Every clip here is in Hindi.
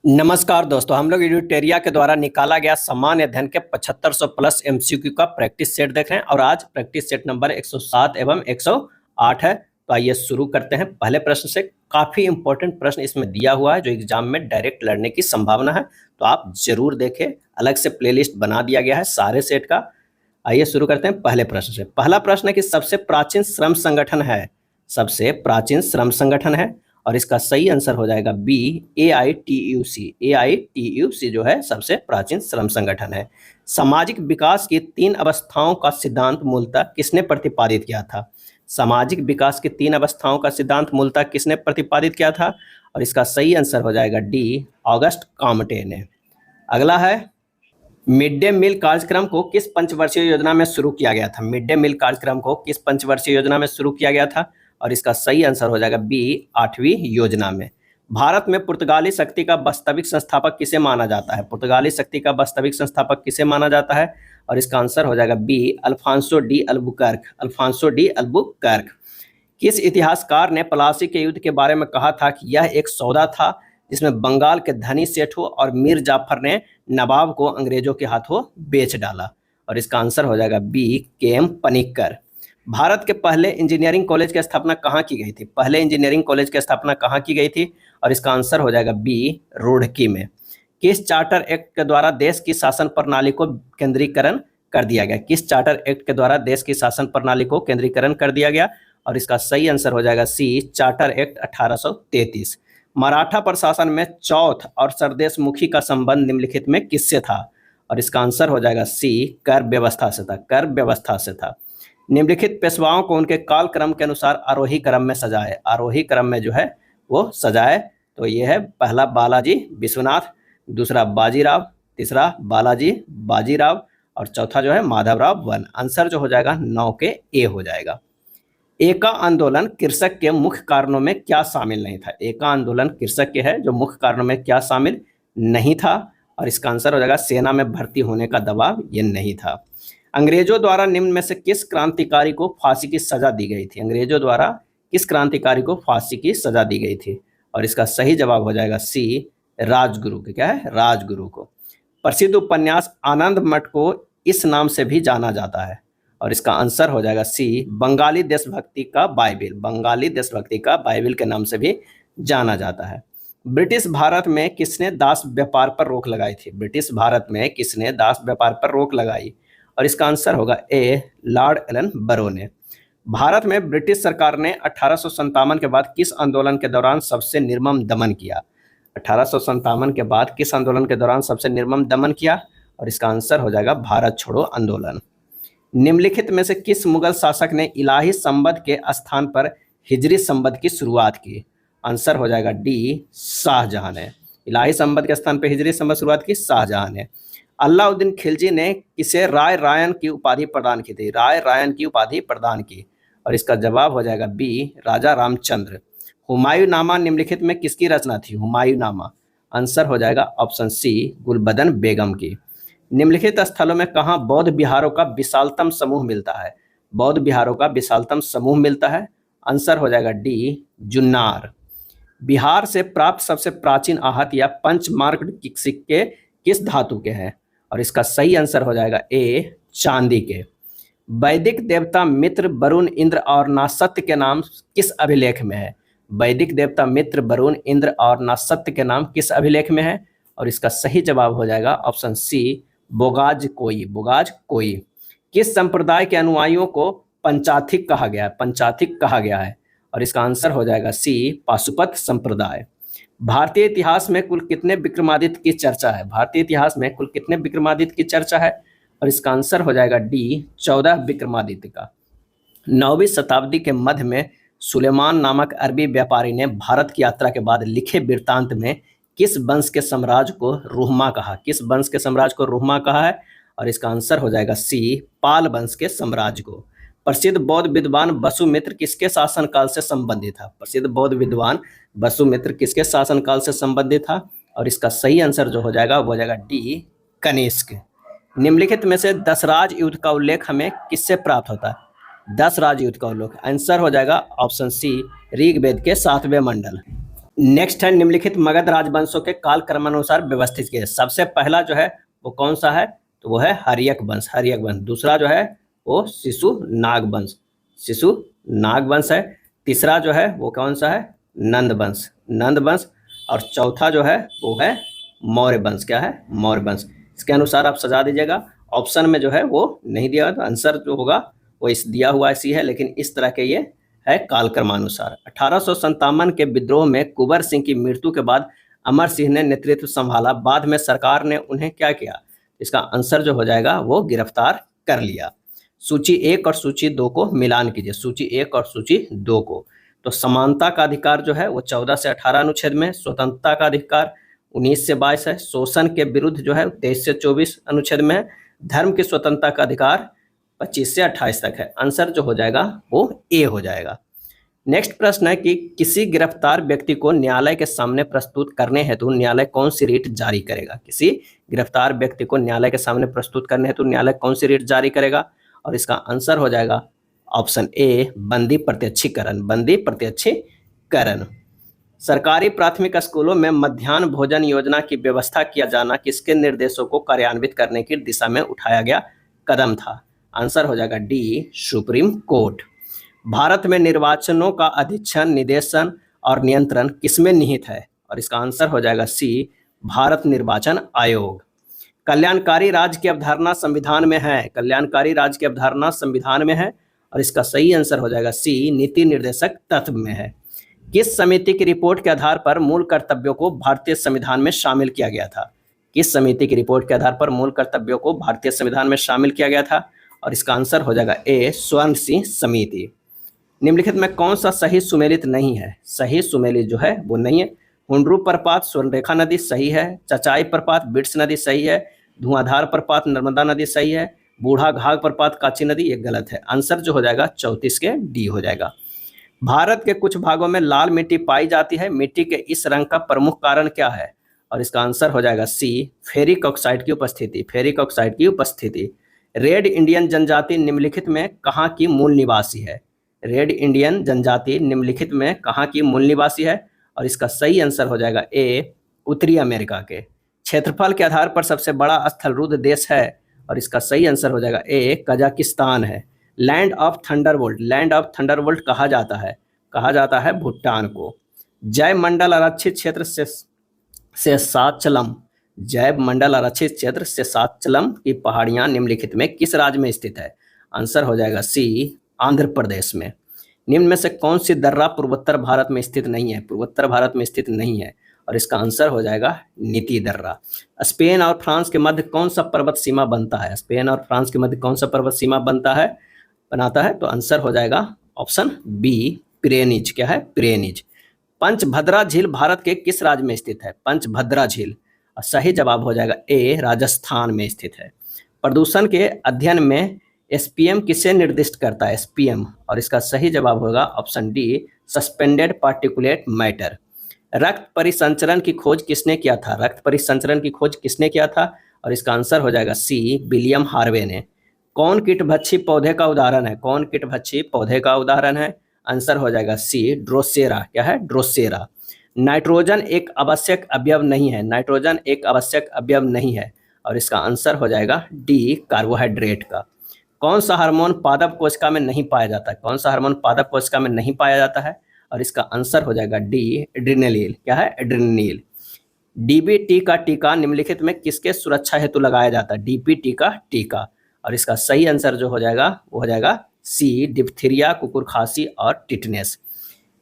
नमस्कार दोस्तों, हम लोग एडुटेरिया के द्वारा निकाला गया सामान्य अध्ययन के 7500 प्लस एमसीक्यू का प्रैक्टिस सेट देख रहे हैं और आज प्रैक्टिस सेट नंबर 107 एवं 108 है। तो आइए शुरू करते हैं पहले प्रश्न से। काफ़ी इंपॉर्टेंट प्रश्न इसमें दिया हुआ है जो एग्जाम में डायरेक्ट लड़ने की संभावना है, तो आप जरूर देखें। अलग से प्लेलिस्ट बना दिया गया है सारे सेट का। आइए शुरू करते हैं पहले प्रश्न से। पहला प्रश्न है कि सबसे प्राचीन श्रम संगठन है, सबसे प्राचीन श्रम संगठन है और इसका सही आंसर हो जाएगा बी, AITUC। AITUC जो है सबसे प्राचीन श्रम संगठन है। सामाजिक विकास की 3 अवस्थाओं का सिद्धांत मूलतः किसने प्रतिपादित किया था? सामाजिक विकास की 3 अवस्थाओं का सिद्धांत मूलतः किसने प्रतिपादित किया था? और इसका सही आंसर हो जाएगा डी, ऑगस्ट कॉम्टे ने। अगला है, मिड डे मील कार्यक्रम को किस पंचवर्षीय योजना में शुरू किया गया था? मिड डे मील कार्यक्रम को किस पंचवर्षीय योजना में शुरू किया गया था? और इसका सही आंसर हो जाएगा बी, 8वीं योजना में। भारत में पुर्तगाली शक्ति का वास्तविक संस्थापक किसे माना जाता है? पुर्तगाली शक्ति का वास्तविक संस्थापक किसे माना जाता है? और इसका आंसर हो जाएगा B, Alfonso de Albuquerque. Alfonso de Albuquerque. किस इतिहासकार ने प्लासी के युद्ध के बारे में कहा था कि यह एक सौदा था जिसमें बंगाल के धनी सेठों और मीर जाफर ने नवाब को अंग्रेजों के हाथों बेच डाला? और इसका आंसर हो जाएगा बी, KM पनिक्कर। भारत के पहले इंजीनियरिंग कॉलेज की स्थापना कहाँ की गई थी? पहले इंजीनियरिंग कॉलेज की स्थापना कहाँ की गई थी? और इसका आंसर हो जाएगा बी, रुड़की में। किस चार्टर एक्ट के द्वारा देश की शासन प्रणाली को केंद्रीकरण कर दिया गया? किस चार्टर एक्ट के द्वारा देश की शासन प्रणाली को केंद्रीकरण कर दिया गया? और इसका सही आंसर हो जाएगा सी, चार्टर एक्ट 1833। मराठा प्रशासन में चौथ और सरदेशमुखी का संबंध निम्नलिखित में किससे था? और इसका आंसर हो जाएगा सी, कर व्यवस्था से था। कर व्यवस्था से था। निम्नलिखित पेशवाओं को उनके कालक्रम के अनुसार आरोही क्रम में सजाए। आरोही क्रम में जो है वो सजाए, तो ये है पहला बालाजी विश्वनाथ, दूसरा बाजीराव, तीसरा बालाजी बाजीराव और चौथा जो है माधवराव वन। आंसर जो हो जाएगा 9 के ए हो जाएगा। एका आंदोलन कृषक के मुख्य कारणों में क्या शामिल नहीं था? एका आंदोलन कृषक के है जो मुख्य कारणों में क्या शामिल नहीं था? और इसका आंसर हो जाएगा सेना में भर्ती होने का दबाव ये नहीं था। अंग्रेजों द्वारा निम्न में से किस क्रांतिकारी को फांसी की सजा दी गई थी? अंग्रेजों द्वारा किस क्रांतिकारी को फांसी की सजा दी गई थी? और इसका सही जवाब हो जाएगा सी, राजगुरु के। क्या है? राजगुरु को। प्रसिद्ध उपन्यास आनंद मठ को इस नाम से भी जाना जाता है। और इसका आंसर हो जाएगा सी, बंगाली देशभक्ति का बाइबिल। बंगाली देशभक्ति का बाइबिल के नाम से भी जाना जाता है। ब्रिटिश भारत में किसने दास व्यापार पर रोक लगाई थी? ब्रिटिश भारत में किसने दास व्यापार पर रोक लगाई? और इसका आंसर होगा ए, लॉर्ड एलन बरो ने। भारत में ब्रिटिश सरकार ने 1857 के बाद किस आंदोलन के दौरान सबसे निर्मम दमन किया? 1857 के बाद किस आंदोलन के दौरान सबसे निर्मम दमन किया? और इसका आंसर हो जाएगा भारत छोड़ो आंदोलन। निम्नलिखित में से किस मुगल शासक ने इलाही संबंध के स्थान पर हिजरी संबंध की शुरुआत की? आंसर हो जाएगा डी, शाहजहां ने। इलाही संबंध के स्थान पर हिजरी संबंध शुरुआत की शाहजहां ने। अलाउद्दीन खिलजी ने किसे राय रायन की उपाधि प्रदान की थी? राय रायन की उपाधि प्रदान की। और इसका जवाब हो जाएगा बी, राजा रामचंद्र। हुमायूंनामा निम्नलिखित में किसकी रचना थी? हुमायूंनामा। आंसर हो जाएगा ऑप्शन सी, गुलबदन बेगम की। निम्नलिखित स्थलों में कहाँ बौद्ध विहारों का विशालतम समूह मिलता है? बौद्ध विहारों का विशालतम समूह मिलता है। आंसर हो जाएगा डी, जुन्नार। बिहार से प्राप्त सबसे प्राचीन आहत या पंचमार्क सिक्के किस धातु के हैं? और इसका सही आंसर हो जाएगा ए, चांदी के। वैदिक देवता मित्र, वरुण, इंद्र और नासत्य के नाम किस अभिलेख में है? वैदिक देवता मित्र, वरुण, इंद्र और नासत्य के नाम किस अभिलेख में है? और इसका सही जवाब हो जाएगा ऑप्शन सी, बोगाज कोई। बोगाज कोई। किस संप्रदाय के अनुयायियों को पंचाथिक कहा गया है? पंचाथिक कहा गया है। और इसका आंसर हो जाएगा सी, पाशुपत संप्रदाय। भारतीय इतिहास में कुल कितने विक्रमादित्य की चर्चा है? भारतीय इतिहास में कुल कितने विक्रमादित्य की चर्चा है? और इसका आंसर हो जाएगा डी, 14 विक्रमादित्य का। 9वीं शताब्दी के मध्य में सुलेमान नामक अरबी व्यापारी ने भारत की यात्रा के बाद लिखे वृत्तांत में किस वंश के साम्राज्य को रुहमा कहा? किस वंश के साम्राज्य को रुहमा कहा है? और इसका आंसर हो जाएगा सी, पाल वंश के साम्राज्य को। प्रसिद्ध बौद्ध विद्वान वसुमित्र किसके शासनकाल से संबंधित था? प्रसिद्ध बौद्ध विद्वान वसुमित्र किसके शासनकाल से संबंधित था? और इसका सही आंसर जो हो जाएगा वो हो जाएगा डी, कनिष्क। निम्नलिखित में से दशराज युद्ध का उल्लेख हमें किससे प्राप्त होता है? दशराज युद्ध का उल्लेख आंसर हो जाएगा ऑप्शन सी, ऋग्वेद के 7वें मंडल। नेक्स्ट है निम्नलिखित मगध राजवंशों के काल क्रमानुसार व्यवस्थित किए। सबसे पहला जो है वो कौन सा है, तो वो है हर्यक वंश, हर्यक वंश। दूसरा जो है वो शिशु नाग वंश, शिशु नाग वंश है। तीसरा जो है वो कौन सा है, नंद वंश, नंद वंश। और चौथा जो है वो है मौर्य वंश, क्या है, मौर्य वंश। इसके अनुसार आप सजा दीजिएगा। ऑप्शन में जो है वो नहीं दिया, तो आंसर जो होगा वो इस दिया हुआ ऐसी है, लेकिन इस तरह के ये है कालक्रमानुसार। 1857 के विद्रोह में कुंवर सिंह की मृत्यु के बाद अमर सिंह ने नेतृत्व संभाला। बाद में सरकार ने उन्हें क्या किया, इसका आंसर जो हो जाएगा वो गिरफ्तार कर लिया। सूची 1 और सूची 2 को मिलान कीजिए, सूची 1 और सूची 2 को। तो समानता का अधिकार जो है वो 14 से 18 अनुच्छेद में, स्वतंत्रता का अधिकार 19 से 22 है, शोषण के विरुद्ध जो है 23 से 24 अनुच्छेद में है, धर्म की स्वतंत्रता का अधिकार 25 से 28 तक है। आंसर जो हो जाएगा वो ए हो जाएगा। नेक्स्ट प्रश्न है कि किसी गिरफ्तार व्यक्ति को न्यायालय के सामने प्रस्तुत करने हेतु न्यायालय कौन सी रीट जारी करेगा। किसी गिरफ्तार व्यक्ति को न्यायालय के सामने प्रस्तुत करने हेतु न्यायालय कौन सी रीट जारी करेगा, और इसका आंसर हो जाएगा ऑप्शन ए, बंदी प्रत्यक्षीकरण, बंदी प्रत्यक्षीकरण। सरकारी प्राथमिक स्कूलों में मध्याह्न भोजन योजना की व्यवस्था किया जाना किसके निर्देशों को कार्यान्वित करने की दिशा में उठाया गया कदम था। आंसर हो जाएगा डी, सुप्रीम कोर्ट। भारत में निर्वाचनों का अधीक्षण, निदेशन और नियंत्रण किसमें निहित है, और इसका आंसर हो जाएगा सी, भारत निर्वाचन आयोग। कल्याणकारी राज्य की अवधारणा संविधान में है, कल्याणकारी राज्य की अवधारणा संविधान में है, और इसका सही आंसर हो जाएगा सी, नीति निर्देशक तत्व में है। किस समिति की रिपोर्ट के आधार पर मूल कर्तव्यों को भारतीय संविधान में शामिल किया गया था। किस समिति की रिपोर्ट के आधार पर मूल कर्तव्यों को भारतीय संविधान में शामिल किया गया था, और इसका आंसर हो जाएगा ए, स्वर्ण सिंह समिति। निम्नलिखित में कौन सा सही सुमेलित नहीं है, सही सुमेलित जो है वो नहीं है। हुंड्रू प्रपात स्वर्णरेखा नदी सही है, चचाई प्रपात बिट्स नदी सही है, धुआंधार प्रपात नर्मदा नदी सही है, बूढ़ा घाघ प्रपात काची नदी ये गलत है। आंसर जो हो जाएगा 34 के डी हो जाएगा। भारत के कुछ भागों में लाल मिट्टी पाई जाती है, मिट्टी के इस रंग का प्रमुख कारण क्या है, और इसका आंसर हो जाएगा सी, फेरिक ऑक्साइड की उपस्थिति, फेरिक ऑक्साइड की उपस्थिति। रेड इंडियन जनजाति निम्नलिखित में कहाँ की मूल निवासी है, रेड इंडियन जनजाति निम्नलिखित में कहाँ की मूल निवासी है, और इसका सही आंसर हो जाएगा ए, उत्तरी अमेरिका के। क्षेत्रफल के आधार पर सबसे बड़ा स्थलरुद्ध देश है, और इसका सही आंसर हो जाएगा ए, कजाकिस्तान है। Land of Thunderbolt, land of Thunderbolt कहा जाता है भूटान को। जैव मंडल आरक्षित क्षेत्र से सातचलम, जैव मंडल आरक्षित क्षेत्र से सातचलम की पहाड़ियां निम्नलिखित में किस राज्य में स्थित है। आंसर हो जाएगा सी, आंध्र प्रदेश में। निम्न में से कौन सी दर्रा पूर्वोत्तर भारत में स्थित नहीं है, पूर्वोत्तर भारत में स्थित नहीं है, और इसका आंसर हो जाएगा नीति दर्रा। स्पेन और फ्रांस के मध्य कौन सा पर्वत सीमा बनता है, स्पेन और फ्रांस के मध्य कौन सा पर्वत सीमा बनाता है, तो आंसर हो जाएगा ऑप्शन बी, पिरेनीज, क्या है, पिरेनीज। पंचभद्रा झील भारत के किस राज्य में स्थित है, पंचभद्रा झील, और सही जवाब हो जाएगा ए, राजस्थान में स्थित है। प्रदूषण के अध्ययन में एसपीएम किसे निर्दिष्ट करता है, एसपीएम, और इसका सही जवाब होगा option D, suspended particulate matter. रक्त परिसंचरण की खोज किसने किया था, रक्त परिसंचरण की खोज किसने किया था, और इसका आंसर हो जाएगा सी, विलियम हार्वे ने। कौन कीटभक्षी पौधे का उदाहरण है, कौन कीटभक्षी पौधे का उदाहरण है, आंसर हो जाएगा सी, ड्रोसेरा, क्या है, ड्रोसेरा। नाइट्रोजन एक आवश्यक अवयव नहीं है, नाइट्रोजन एक आवश्यक अवयव नहीं है, और इसका आंसर हो जाएगा डी, कार्बोहाइड्रेट का। कौन सा हार्मोन पादप कोशिका में नहीं पाया जाता है, कौन सा हार्मोन पादप कोशिका में नहीं पाया जाता है, और इसका आंसर हो जाएगा डी, एड्रेनलिन, क्या है, एड्रेनलिन। डीबीटी का टीका निम्नलिखित में किसके सुरक्षा हेतु लगाया जाता है, डीबीटी का टीका, और इसका सही आंसर जो हो जाएगा वो हो जाएगा सी, डिप्थीरिया, कुकुर खांसी और टिटनेस।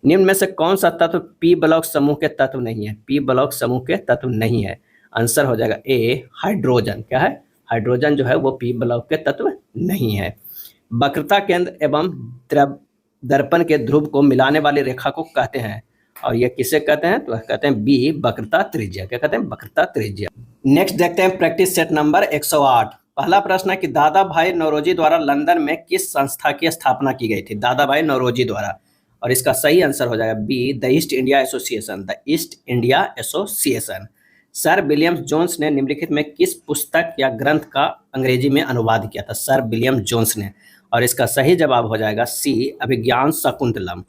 निम्न में से कौन सा तत्व पी ब्लॉक समूह के तत्व नहीं है, पी ब्लॉक समूह के तत्व नहीं है, आंसर हो जाएगा ए, हाइड्रोजन, क्या है, हाइड्रोजन जो है वो पी ब्लॉक के तत्व नहीं है। वक्रता केंद्र एवं दर्पण के ध्रुव को मिलाने वाली रेखा को कहते हैं, और यह किसे कहते हैं, तो कहते हैं बी, वक्रता त्रिज्या, क्या कहते हैं, वक्रता त्रिज्या। नेक्स्ट देखते हैं प्रैक्टिस सेट नंबर 108। पहला प्रश्न है कि दादा भाई नौरोजी द्वारा लंदन में किस संस्था की स्थापना की गई थी, दादा भाई नौरोजी द्वारा, और इसका सही आंसर हो जाएगा B, the East India Association, the East India Association. Sir William Jones ने निम्नलिखित में किस पुस्तक या ग्रंथ का अंग्रेजी में अनुवाद किया था, सर विलियम जोन्स ने, और इसका सही जवाब हो जाएगा सी, अभिज्ञान शकुंतलम।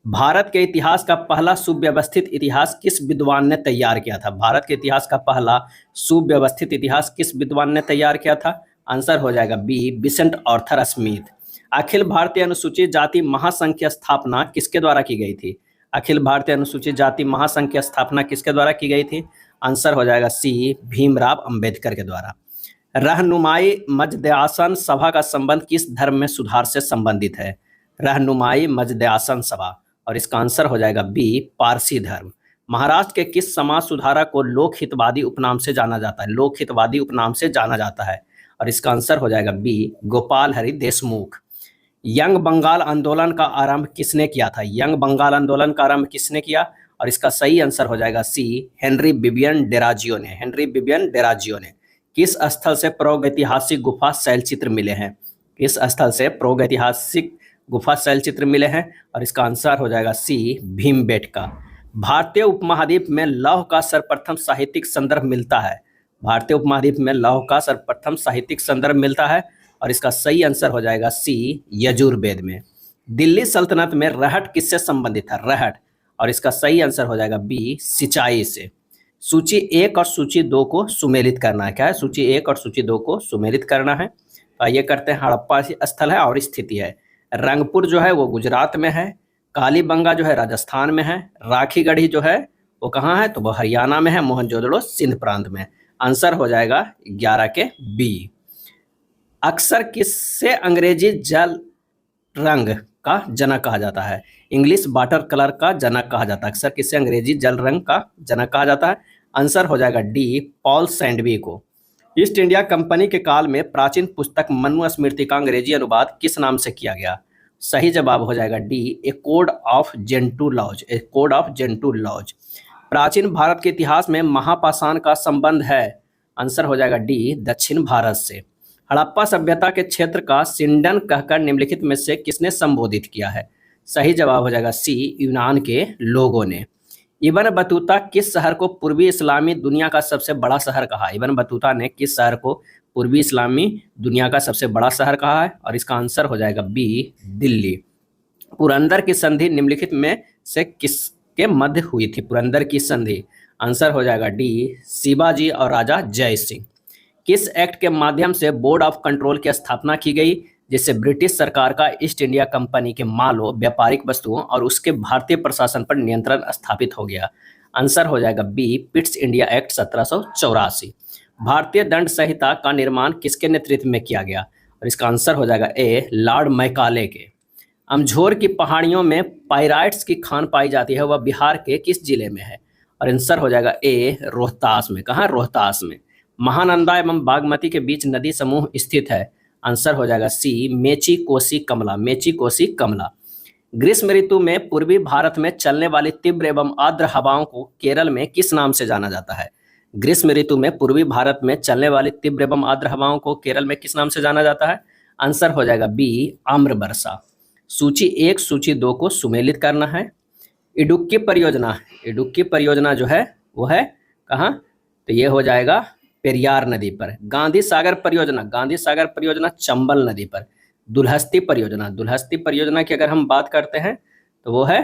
भारत के इतिहास का पहला सुव्यवस्थित इतिहास किस विद्वान ने तैयार किया था? भारत के इतिहास का पहला सुव्यवस्थित इतिहास किस विद्वान ने तैयार किया था? आंसर हो जाएगा B, Besant Arthur Smith. Akhil Bharatiya अनुसूचित जाति महासंघ की स्थापना किसके द्वारा की गई थी? अखिल भारतीय अनुसूचित जाति महासंघ की स्थापना किसके द्वारा की गई थी? आंसर हो जाएगा सी, भीमराव अंबेडकर के द्वारा। रहनुमाई मजदयासन सभा का संबंध किस धर्म में सुधार से संबंधित है? रहनुमाई मजदयासन सभा, और इसका आंसर हो जाएगा बी, पारसी धर्म। महाराष्ट्र के किस समाज सुधारक को लोक हितवादी उपनाम से जाना जाता है? लोक हितवादी उपनाम से जाना जाता है, और इसका आंसर हो जाएगा बी, गोपाल हरि देशमुख। यंग बंगाल आंदोलन का आरंभ किसने किया था? यंग बंगाल आंदोलन का आरंभ किसने किया? और इसका सही आंसर हो जाएगा सी, हेनरी बिबियन डेराजियो ने। हेनरी बिबियन डेराजियो ने। किस स्थल से प्रागैतिहासिक गुफा शैलचित्र मिले हैं? किस स्थल से प्रागैतिहासिक गुफा शैलचित्र मिले हैं? और इसका आंसर हो जाएगा सी, भीमबेटका। भारतीय उपमहाद्वीप में लौह का सर्वप्रथम साहित्यिक संदर्भ मिलता है। भारतीय उपमहाद्वीप में लौह का सर्वप्रथम साहित्यिक संदर्भ मिलता है, और इसका सही आंसर हो जाएगा सी, यजुर्वेद में। दिल्ली सल्तनत में रहट किससे संबंधित था? रहट, और इसका सही आंसर हो जाएगा बी, सिंचाई से। सूची 1 और सूची 2 को सुमेलित करना है। क्या है? सूची 1 और सूची 2 को सुमेलित करना है। तो आइए करते हैं। हड़प्पा स्थल है और स्थिति है। रंगपुर जो है वो गुजरात में है। कालीबंगा जो है राजस्थान में है। राखीगढ़ी जो है वो कहाँ है? तो वो हरियाणा में है। मोहनजोदड़ो सिंध प्रांत में। आंसर हो जाएगा 11 के बी। अक्सर किससे अंग्रेजी जल रंग का जनक कहा जाता है? इंग्लिश वाटर कलर का जनक कहा जाता है। अक्सर किससे अंग्रेजी जल रंग का जनक कहा जाता है? आंसर हो जाएगा डी, पॉल सैंडबी को। ईस्ट इंडिया कंपनी के काल में प्राचीन पुस्तक मनुस्मृति का अंग्रेजी अनुवाद किस नाम से किया गया? सही जवाब हो जाएगा D, a code of Gentoo laws. A code of Gentoo laws. प्राचीन भारत के इतिहास में महापाषाण का संबंध है। आंसर हो जाएगा डी, दक्षिण भारत से। हड़प्पा सभ्यता के क्षेत्र का सिंडन कहकर निम्नलिखित में से किसने संबोधित किया है? सही जवाब हो जाएगा सी, यूनान के लोगों ने। इब्न बतूता किस शहर को पूर्वी इस्लामी दुनिया का सबसे बड़ा शहर कहा? इब्न बतूता ने किस शहर को पूर्वी इस्लामी दुनिया का सबसे बड़ा शहर कहा है? और इसका आंसर हो जाएगा बी, दिल्ली। पुरंदर की संधि निम्नलिखित में से किसके मध्य हुई थी? पुरंदर की संधि। आंसर हो जाएगा डी, शिवाजी और राजा जय सिंह। किस एक्ट के माध्यम से बोर्ड ऑफ कंट्रोल की स्थापना की गई, जिससे ब्रिटिश सरकार का ईस्ट इंडिया कंपनी के मालों, व्यापारिक वस्तुओं और उसके भारतीय प्रशासन पर नियंत्रण स्थापित हो गया? आंसर हो जाएगा बी, पिट्स इंडिया एक्ट 1784। भारतीय दंड संहिता का निर्माण किसके नेतृत्व में किया गया? और इसका आंसर हो जाएगा ए, लॉर्ड मैकाले के। अमझोर की पहाड़ियों में पाइराइट्स की खान पाई जाती है, वह बिहार के किस जिले में है? और आंसर हो जाएगा ए, रोहतास में। कहाँ? रोहतास में। महानंदा एवं बागमती के बीच नदी समूह स्थित है। आंसर हो जाएगा सी, मेची कोसी कमला। मेची कोसी कमला। ग्रीष्म ऋतु में पूर्वी भारत में चलने वाली तीव्र एवं आर्द्र हवाओं को केरल में किस नाम से जाना जाता है? ग्रीष्म ऋतु में पूर्वी भारत में चलने वाली तीव्र एवं आर्द्र हवाओं को केरल में किस नाम से जाना जाता है? आंसर हो जाएगा बी, आम्र वर्षा। सूची 1 सूची 2 को सुमेलित करना है। इडुक्की परियोजना, इडुक्की परियोजना जो है वो है कहाँ? तो ये हो जाएगा पेरियार नदी पर। गांधी सागर परियोजना, गांधी सागर परियोजना चंबल नदी पर। दुल्हस्ती परियोजना, दुल्हस्ती परियोजना की अगर हम बात करते हैं तो वो है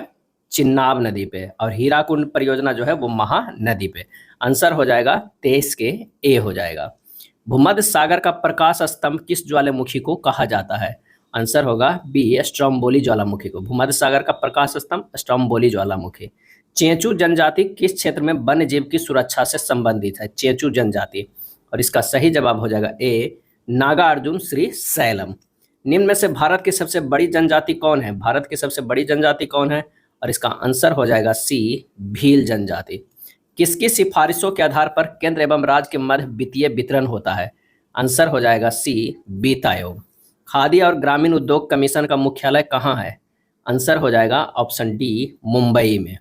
चिन्नाब नदी पे। और हीराकुंड परियोजना जो है वो महानदी पे। आंसर हो जाएगा 23 के ए हो जाएगा। भूमध्य सागर का प्रकाश स्तंभ किस ज्वालामुखी को कहा जाता है? आंसर होगा बी, स्ट्रोम्बोली ज्वालामुखी को। भूमध्य सागर का प्रकाश स्तंभ स्ट्रोम्बोली ज्वालामुखी। चेंचू जनजाति किस क्षेत्र में वन्य जीव की सुरक्षा से संबंधित है? चेंचू जनजाति। और इसका सही जवाब हो जाएगा ए, नागार्जुन श्री सैलम। निम्न में से भारत की सबसे बड़ी जनजाति कौन है? भारत की सबसे बड़ी जनजाति कौन है? और इसका आंसर हो जाएगा सी, भील जनजाति। किसकी सिफारिशों के आधार पर केंद्र एवं राज्य के मध्य वित्तीय वितरण होता है? आंसर हो जाएगा सी, वित्त आयोग। खादी और ग्रामीण उद्योग कमीशन का मुख्यालय कहाँ है? आंसर हो जाएगा ऑप्शन डी, मुंबई में।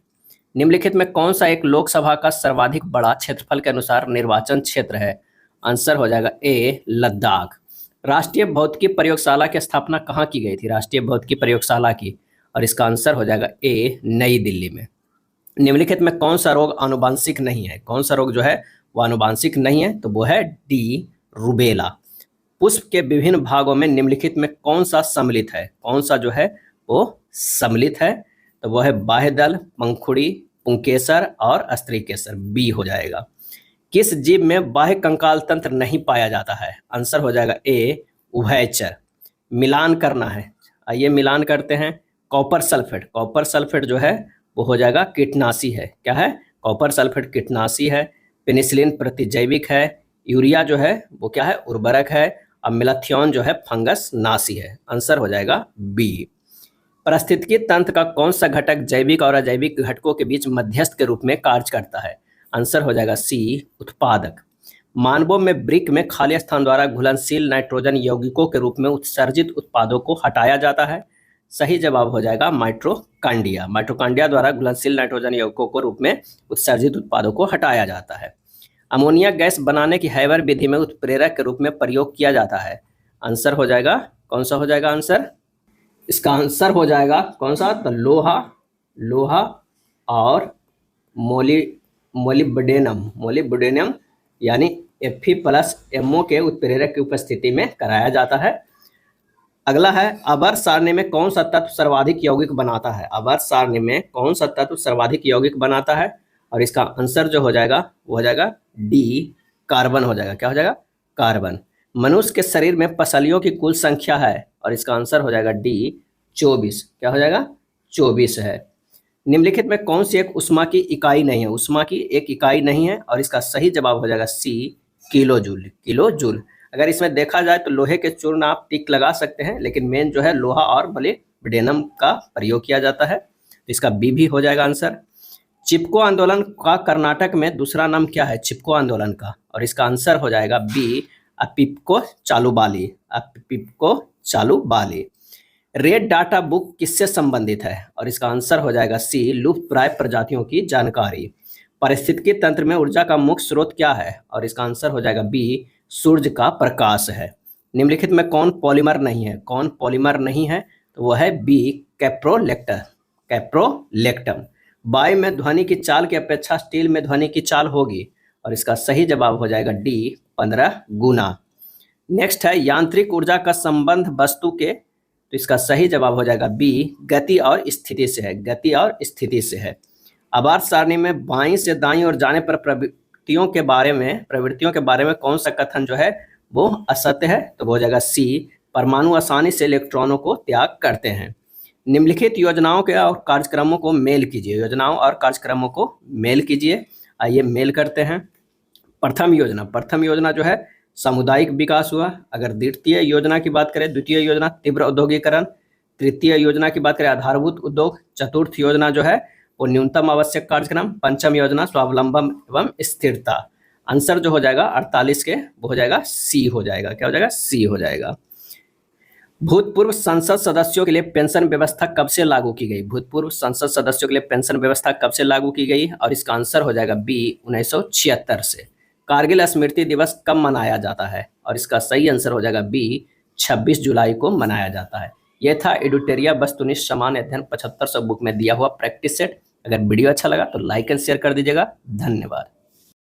निम्नलिखित में कौन सा एक लोकसभा का सर्वाधिक बड़ा क्षेत्रफल के अनुसार निर्वाचन क्षेत्र है? आंसर हो जाएगा ए, लद्दाख। राष्ट्रीय भौतिकी प्रयोगशाला की स्थापना कहाँ की गई थी? राष्ट्रीय भौतिकी प्रयोगशाला की। और इसका आंसर हो जाएगा ए, नई दिल्ली में। निम्नलिखित में कौन सा रोग आनुवांशिक नहीं है? कौन सा रोग जो है वो आनुवांशिक नहीं है? तो वो है डी, रूबेला। पुष्प के विभिन्न भागों में निम्नलिखित में कौन सा सम्मिलित है? कौन सा जो है वो सम्मिलित है? तो वह है बाह्यदल, पंखुड़ी, पुंकेसर और स्त्रीकेसर, बी हो जाएगा। किस जीव में बाह्य कंकाल तंत्र नहीं पाया जाता है? आंसर हो जाएगा ए उभयचर। मिलान करना है, आइए मिलान करते हैं। कॉपर सल्फेट, कॉपर सल्फेट जो है वो हो जाएगा कीटनाशी है। क्या है? कॉपर सल्फेट कीटनाशी है। पेनिसिलिन प्रतिजैविक है। यूरिया जो है वो क्या है? उर्वरक है। और मेलाथियोन जो है फंगस नाशी है। आंसर हो जाएगा बी। पारिस्थितिकी तंत्र का कौन सा घटक जैविक और अजैविक घटकों के बीच मध्यस्थ के रूप में कार्य करता है? आंसर हो जाएगा सी उत्पादक। मानवों में वृक्क में खाली स्थान द्वारा घुलनशील नाइट्रोजन यौगिकों के रूप में उत्सर्जित उत्पादों को हटाया जाता है। सही जवाब हो जाएगा माइटोकांड्रिया। माइटोकांड्रिया द्वारा घुलनशील नाइट्रोजन यौगिकों के रूप में उत्सर्जित उत्पादों को हटाया जाता है। अमोनिया गैस बनाने की हैबर विधि में उत्प्रेरक के रूप में प्रयोग किया जाता है। आंसर हो जाएगा कौन सा हो जाएगा आंसर? इसका आंसर हो जाएगा कौन सा? तो लोहा और मोलिब्डेनम यानी Fe+MO के उत्प्रेरक की उपस्थिति में कराया जाता है। अगला है आवर्त सारणी में कौन सा तत्व सर्वाधिक यौगिक बनाता है? आवर्त सारणी में कौन सा तत्व सर्वाधिक यौगिक बनाता है? और इसका आंसर जो हो जाएगा वो हो जाएगा डी कार्बन हो जाएगा। क्या हो जाएगा? कार्बन। मनुष्य के शरीर में पसलियों की कुल संख्या है और इसका आंसर हो जाएगा डी 24। क्या हो जाएगा? 24 है। निम्नलिखित में कौन सी एक उष्मा की इकाई नहीं है? उष्मा की एक इकाई नहीं है और इसका सही जवाब हो जाएगा सी किलोजूल। किलोजूल। अगर इसमें देखा जाए तो लोहे के चूर्ण आप टिक लगा सकते हैं, लेकिन मेन जो है लोहा और मोलिब्डेनम का प्रयोग किया जाता है। तो इसका बी भी हो जाएगा आंसर। चिपको आंदोलन का कर्नाटक में दूसरा नाम क्या है? चिपको आंदोलन का, और इसका आंसर हो जाएगा बी अपिप्को चालुबाली। अपिप्को चालुबाली। रेड डाटा बुक किससे संबंधित है? और इसका आंसर हो जाएगा सी लुप्तप्राय प्रजातियों की जानकारी। पारिस्थितिकी तंत्र में ऊर्जा का मुख्य स्रोत क्या है? और इसका आंसर हो जाएगा बी सूर्य का प्रकाश है। निम्नलिखित में कौन पॉलीमर नहीं है? कौन पॉलीमर नहीं है? तो वह है बी कैप्रोलेक्टम। वायु में ध्वनि की चाल की अपेक्षा स्टील में ध्वनि की चाल होगी और इसका सही जवाब हो जाएगा डी 15 गुना। नेक्स्ट है यांत्रिक ऊर्जा का संबंध वस्तु के, तो इसका सही जवाब हो जाएगा बी गति और स्थिति से है। गति और स्थिति से है। आवर्त सारणी में बाईं से दाईं ओर जाने पर प्रवृत्तियों के बारे में कौन सा कथन जो है वो असत्य है? तो वो हो जाएगा सी परमाणु आसानी से इलेक्ट्रॉनों को त्याग करते हैं। निम्नलिखित योजनाओं के और कार्यक्रमों को मेल कीजिए। योजनाओं और कार्यक्रमों को मेल कीजिए। आइए मेल करते हैं। प्रथम योजना जो है सामुदायिक विकास हुआ। अगर द्वितीय योजना की बात करें, द्वितीय योजना तीव्र औद्योगिकरण। तृतीय योजना की बात करें आधारभूत उद्योग। चतुर्थ योजना जो है वो न्यूनतम आवश्यक कार्यक्रम। पंचम योजना स्वावलंबन एवं स्थिरता। आंसर जो हो जाएगा 48 के वो हो जाएगा सी हो जाएगा। क्या हो जाएगा? सी हो जाएगा। भूतपूर्व संसद सदस्यों के लिए पेंशन व्यवस्था कब से लागू की गई? भूतपूर्व संसद सदस्यों के लिए पेंशन व्यवस्था कब से लागू की गई? और इसका आंसर हो जाएगा बी 1976 से। कारगिल स्मृति दिवस कब मनाया जाता है? और इसका सही आंसर हो जाएगा बी 26 जुलाई को मनाया जाता है। यह था एडुटेरिया वस्तुनिष्ठ सामान्य अध्ययन 7500 बुक में दिया हुआ प्रैक्टिस सेट। अगर वीडियो अच्छा लगा तो लाइक एंड शेयर कर दीजिएगा। धन्यवाद।